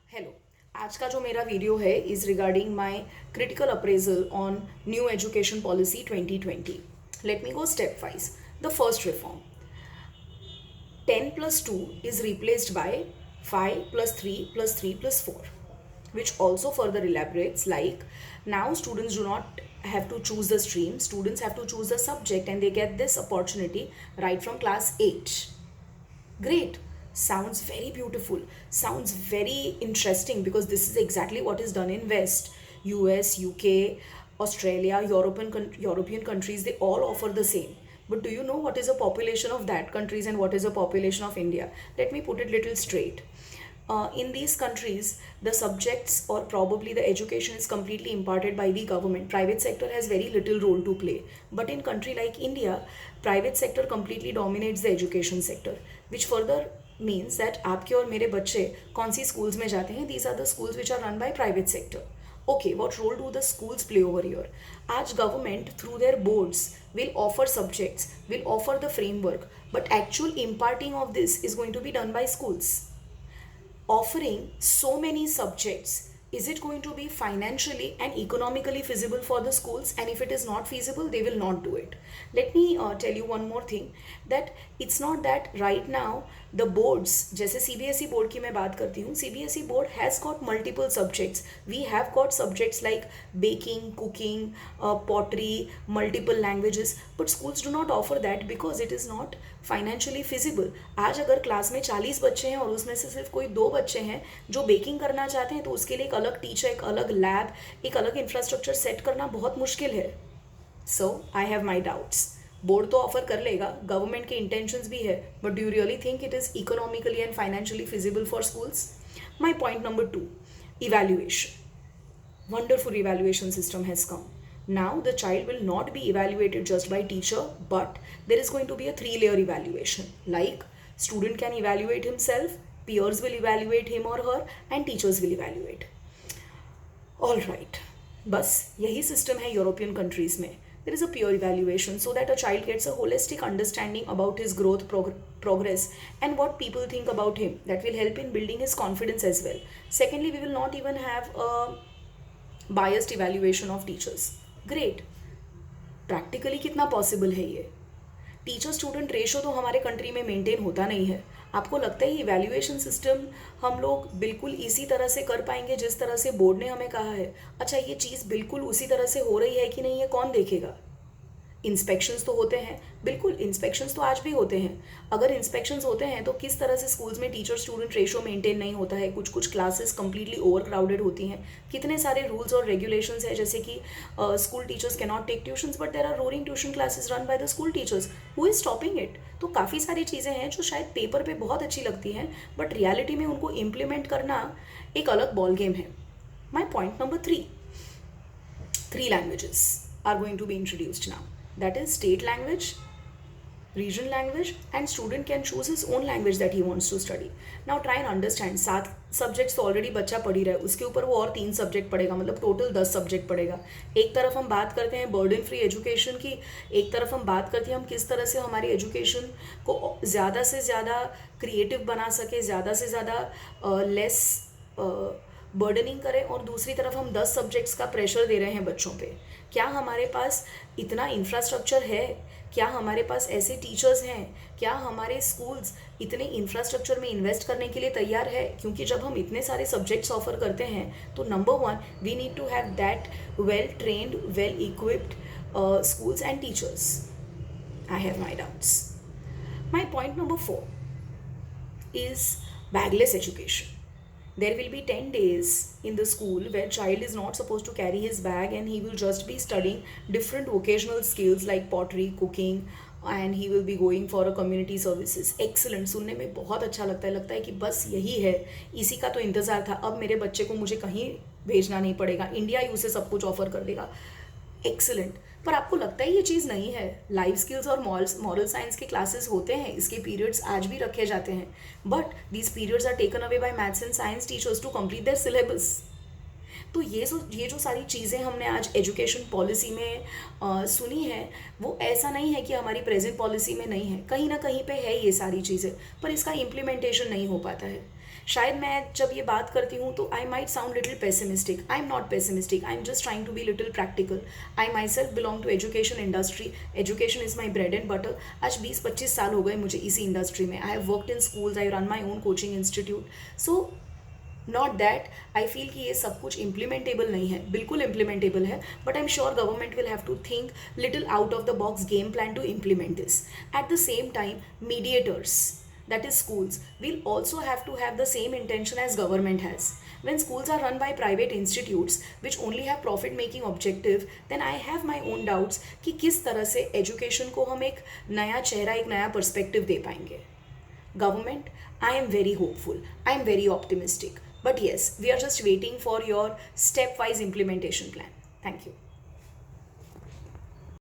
Hello. आज का जो मेरा वीडियो है is regarding my critical appraisal on new education policy 2020। Let me go step wise. The first reform, 10 plus 2 is replaced by 5 plus 3 plus 3 plus 4, which also further elaborates like now students do not have to choose the stream, students have to choose the subject, and they get this opportunity right from class 8. Great. Sounds very beautiful. Sounds very interesting because this is exactly what is done in West. US, UK, Australia, European countries, they all offer the same. But do you know what is the population of that countries and what is the population of India? Let me put it little straight. In these countries, the subjects or probably the education is completely imparted by the government. Private sector has very little role to play. But in country like India, private sector completely dominates the education sector, which further means that आपके और मेरे बच्चे कौन सी schools में जाते हैं? These are the schools which are run by private sector. Okay, what role do the schools play over here? As government through their boards will offer subjects, will offer the framework, but actual imparting of this is going to be done by schools. Offering so many subjects, is it going to be financially and economically feasible for the schools? And if it is not feasible, they will not do it. Let me tell you one more thing, that it's not that right now the boards, जैसे CBSE board की मैं बात करती हूँ, CBSE board has got multiple subjects. We have got subjects like baking, cooking, pottery, multiple languages, but schools do not offer that because it is not financially feasible. आज अगर class में 40 बच्चे हैं और उसमें से सिर्फ कोई 2 बच्चे हैं जो बेकिंग करना चाहते हैं, तो उसके लिए एक अलग टीचर, एक अलग लैब, एक अलग इंफ्रास्ट्रक्चर सेट करना बहुत मुश्किल है. So I have my doubts. Board तो ऑफर कर लेगा, गवर्नमेंट के इंटेंशंस भी है, but do you really think it is economically and financially feasible for schools? My point number 2, evaluation. Wonderful evaluation system has come. Now the child will not be evaluated just by teacher, but there is going to be a 3-layer evaluation. Like student can evaluate himself, peers will evaluate him or her, and teachers will evaluate. All right. बस यही system है European countries में. There is a peer evaluation so that a child gets a holistic understanding about his growth progress and what people think about him. That will help in building his confidence as well. Secondly, we will not even have a biased evaluation of teachers. Great. Practically कितना possible है ये? Teacher student ratio तो हमारे country में maintain होता नहीं है. आपको लगता है ये इवैल्यूएशन सिस्टम हम लोग बिल्कुल इसी तरह से कर पाएंगे जिस तरह से बोर्ड ने हमें कहा है? अच्छा, ये चीज़ बिल्कुल उसी तरह से हो रही है कि नहीं, ये कौन देखेगा? इंस्पेक्शंस तो होते हैं, बिल्कुल इंस्पेक्शंस तो आज भी होते हैं. अगर इंस्पेक्शंस होते हैं तो किस तरह से स्कूल्स में टीचर स्टूडेंट रेशो मेंटेन नहीं होता है? कुछ कुछ क्लासेस कंप्लीटली ओवर क्राउडेड होती हैं. कितने सारे रूल्स और रेगुलेशंस हैं, जैसे कि school teachers can not take tuitions, but there are roaring tuition classes run by the school teachers. Who is stopping it? तो काफ़ी सारी चीज़ें हैं जो शायद पेपर पे बहुत अच्छी लगती हैं, बट रियलिटी में उनको इम्प्लीमेंट करना एक अलग बॉल गेम है. माई point number 3, 3 languages are going to be introduced now. That is state language, regional language, and student can choose his own language that he wants to study. Now try and understand, 7 subjects तो already बच्चा पढ़ ही रहा है, उसके ऊपर वो और 3 subject पढ़ेगा, मतलब टोटल 10 सब्जेक्ट पढ़ेगा. एक तरफ हम बात करते हैं बर्डन फ्री एजुकेशन की, एक तरफ हम बात करते हैं हम किस तरह से हमारी एजुकेशन को ज़्यादा से ज़्यादा क्रिएटिव बना सके, ज़्यादा से ज़्यादा लेस बर्डनिंग करें, और दूसरी तरफ हम 10 सब्जेक्ट्स का प्रेशर दे रहे हैं बच्चों पे. क्या हमारे पास इतना इंफ्रास्ट्रक्चर है? क्या हमारे पास ऐसे टीचर्स हैं? क्या हमारे स्कूल्स इतने इंफ्रास्ट्रक्चर में इन्वेस्ट करने के लिए तैयार है? क्योंकि जब हम इतने सारे सब्जेक्ट्स ऑफर करते हैं तो number 1, we need to have that well trained, well equipped schools and teachers. I have my doubts. My point number 4 is bagless education. There will be 10 days in the school where child is not supposed to carry his bag and he will just be studying different vocational skills like pottery, cooking, and he will be going for a community services. Excellent. सुनने में बहुत अच्छा लगता है कि बस यही है, इसी का तो इंतज़ार था. अब मेरे बच्चे को मुझे कहीं भेजना नहीं पड़ेगा, इंडिया ही उसे सब कुछ ऑफर कर देगा. एक्सीलेंट. पर आपको लगता है ये चीज़ नहीं है? लाइफ स्किल्स और मॉरल साइंस के क्लासेस होते हैं, इसके पीरियड्स आज भी रखे जाते हैं, but these periods are taken away by maths and science teachers to complete their syllabus. तो ये जो सारी चीज़ें हमने आज एजुकेशन पॉलिसी में सुनी है, वो ऐसा नहीं है कि हमारी प्रेजेंट पॉलिसी में नहीं है. कहीं ना कहीं पे है ये सारी चीज़ें, पर इसका इम्प्लीमेंटेशन नहीं हो पाता है. शायद मैं जब ये बात करती हूँ तो I might sound little pessimistic. I am not pessimistic, I am just trying to be little practical. I myself belong to education industry. Education is my bread and butter. आज 20-25 साल हो गए मुझे इसी इंडस्ट्री में. I have worked in schools, I run my own coaching institute. So not that I feel कि ये सब कुछ इम्प्लीमेंटेबल नहीं है, बिल्कुल इम्प्लीमेंटेबल है, but I am sure government will have to think little out of the box game plan to implement this. At the same time mediators, that is schools, will also have to have the same intention as government has. When schools are run by private institutes which only have profit making objective, then I have my own doubts कि किस तरह से education को हम एक नया चेहरा, एक नया perspective दे पाएंगे. Government, I am very hopeful, I am very optimistic, but yes, we are just waiting for your stepwise implementation plan. Thank you.